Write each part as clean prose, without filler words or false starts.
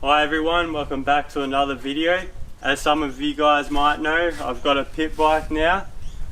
Hi everyone, welcome back to another video. As some of you guys might know, I've got a pit bike now.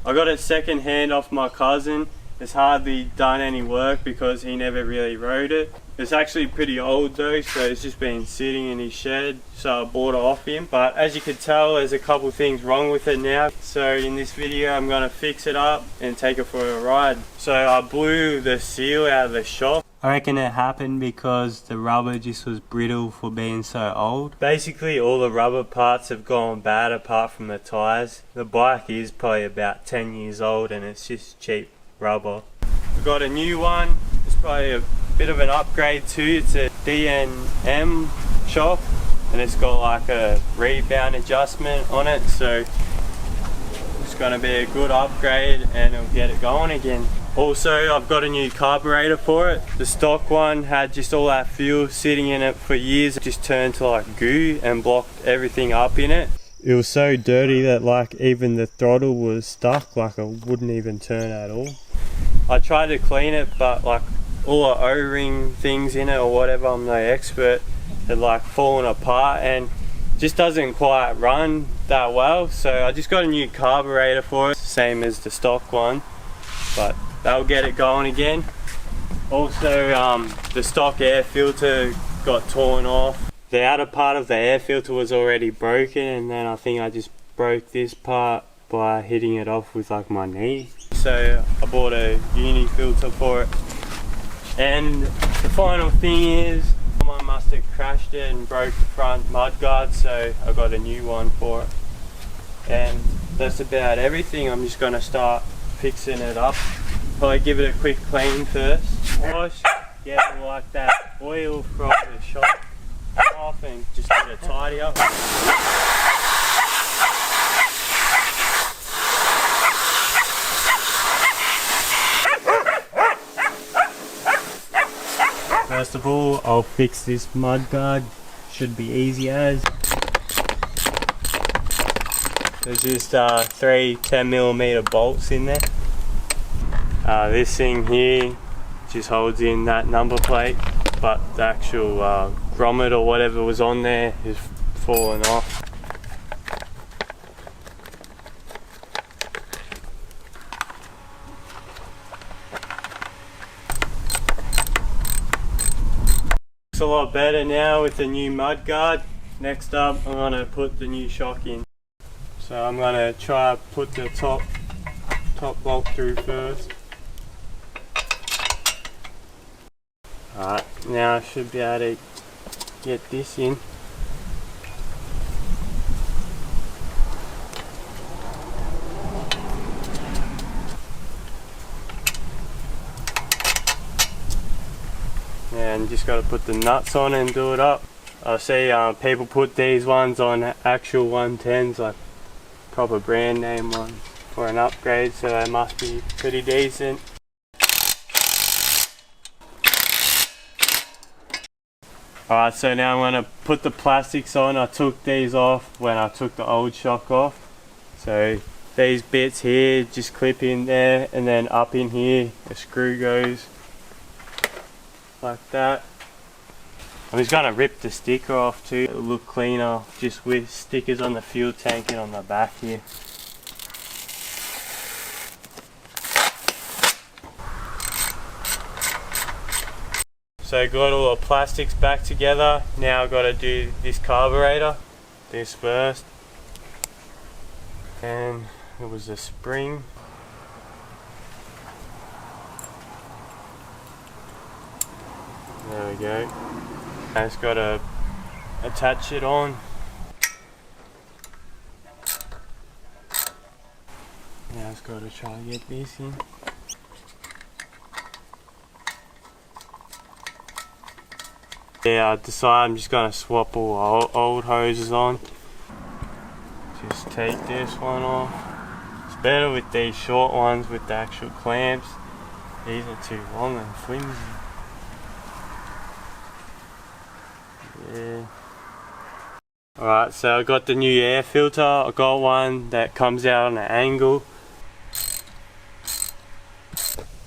I got it second hand off my cousin. It's hardly done any work because he never really rode it. It's actually pretty old though, so it's just been sitting in his shed, so I bought it off him. But as you can tell, there's a couple things wrong with it now. So in this video I'm going to fix it up and take it for a ride. So I blew the seal out of the shock. I reckon it happened because the rubber just was brittle for being so old. Basically all the rubber parts have gone bad apart from the tyres. The bike is probably about 10 years old and it's just cheap rubber. I've got a new one. It's probably a bit of an upgrade too. It's a D&M shock and it's got like a rebound adjustment on it, so it's going to be a good upgrade and it'll get it going again. Also, I've got a new carburetor for it. The stock one had just all that fuel sitting in it for years. It just turned to like goo and blocked everything up in it. It was so dirty that like even the throttle was stuck, like it wouldn't even turn at all. I tried to clean it, but like all the O-ring things in it or whatever, I'm no expert, had like fallen apart and just doesn't quite run that well. So I just got a new carburetor for it, same as the stock one, but that'll get it going again. Also, the stock air filter got torn off. The outer part of the air filter was already broken, and then I think I just broke this part by hitting it off with like my knee. So I bought a uni filter for it. And the final thing is, someone must have crashed it and broke the front mudguard, so I got a new one for it. And that's about everything. I'm just gonna start fixing it up. Probably give it a quick clean first. Wash, get like that oil from the shop off and just get a tidy up. First of all, I'll fix this mudguard. Should be easy as. There's just 3 10mm bolts in there. This thing here just holds in that number plate, but the actual grommet or whatever was on there is fallen off. It's a lot better now with the new mudguard. Next up, I'm going to put the new shock in. So I'm going to try to put the top bolt through first. Alright, now I should be able to get this in. And just got to put the nuts on and do it up. I see people put these ones on actual 110s, like proper brand name ones, for an upgrade, so they must be pretty decent. Alright, so now I'm going to put the plastics on. I took these off when I took the old shock off. So these bits here just clip in there, and then up in here a screw goes like that. I'm just going to rip the sticker off too. It'll look cleaner just with stickers on the fuel tank and on the back here. So got all the plastics back together. Now I've got to do this carburetor, this first. And it was a spring. There we go. I just got to attach it on. Now I've got to try and get this in. Yeah, I decided I'm just going to swap all the old hoses on. Just take this one off. It's better with these short ones with the actual clamps. These are too long and flimsy. Yeah. Alright, so I got the new air filter. I got one that comes out on an angle.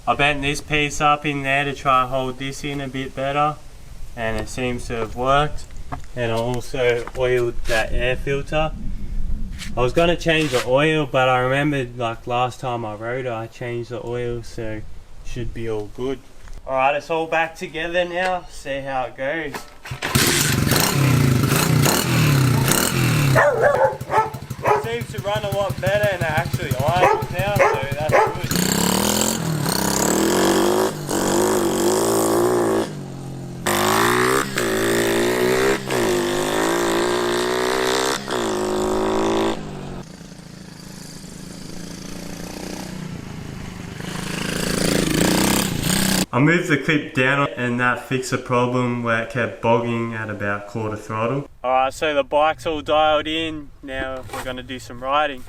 I bent this piece up in there to try and hold this in a bit better, and it seems to have worked. and I also oiled that air filter. I was gonna change the oil, but I remembered like last time I rode it, I changed the oil, so should be all good. Alright, it's all back together now. See how it goes. It seems to run a lot better and it actually idles now, so that's good. I moved the clip down and that fixed the problem where it kept bogging at about quarter throttle. Alright, so the bike's all dialed in. Now we're going to do some riding.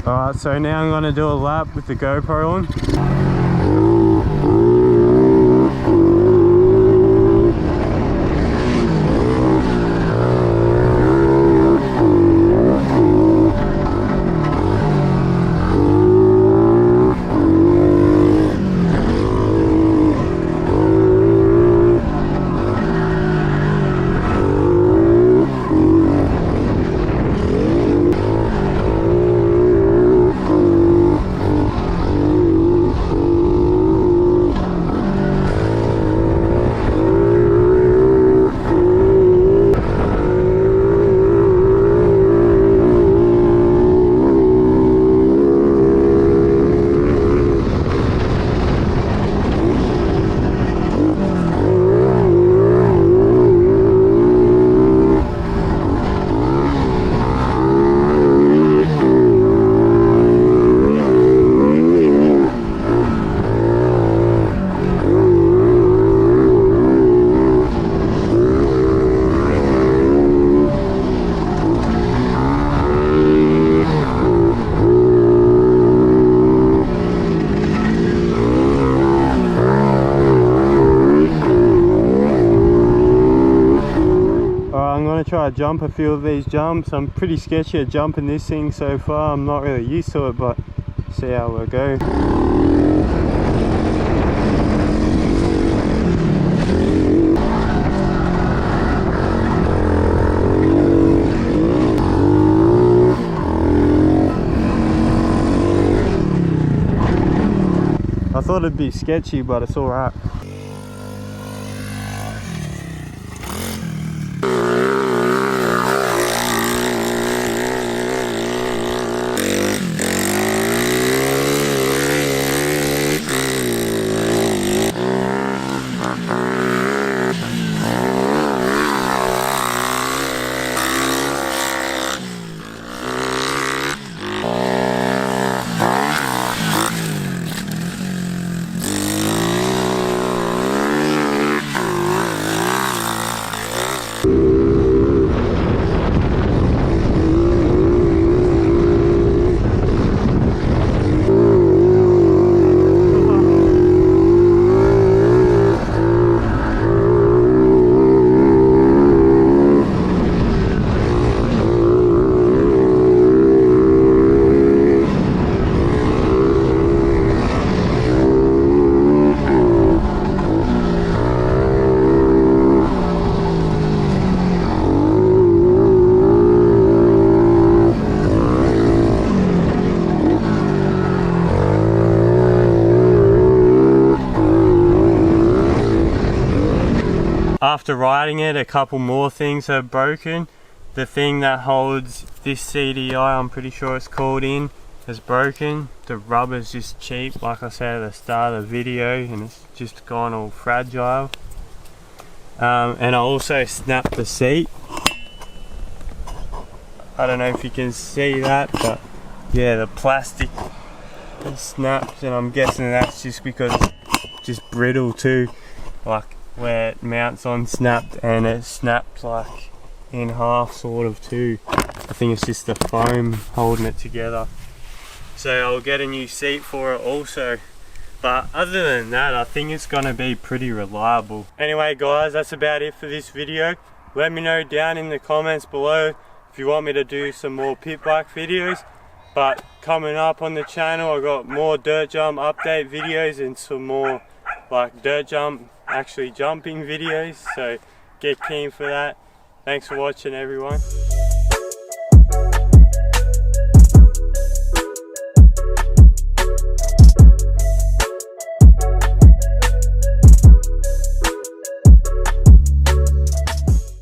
Alright, so now I'm going to do a lap with the GoPro on. Try to jump a few of these jumps. I'm pretty sketchy at jumping this thing so far. I'm not really used to it, but see how it goes. I thought it'd be sketchy, but it's alright. after riding it, a couple more things have broken. The thing that holds this CDI, I'm pretty sure it's called in, is broken. The rubber's just cheap, like I said at the start of the video, and it's just gone all fragile. And I also snapped the seat. I don't know if you can see that, but yeah, the plastic snapped, and I'm guessing that's just because it's just brittle too, like where it mounts on snapped, and it snapped like in half sort of too. I think it's just the foam holding it together. So I'll get a new seat for it also. But other than that, I think it's gonna be pretty reliable. Anyway guys, that's about it for this video. Let me know down in the comments below if you want me to do some more pit bike videos. But coming up on the channel, I got more dirt jump update videos and some more like dirt jump actually jumping videos, so get keen for that. Thanks for watching everyone.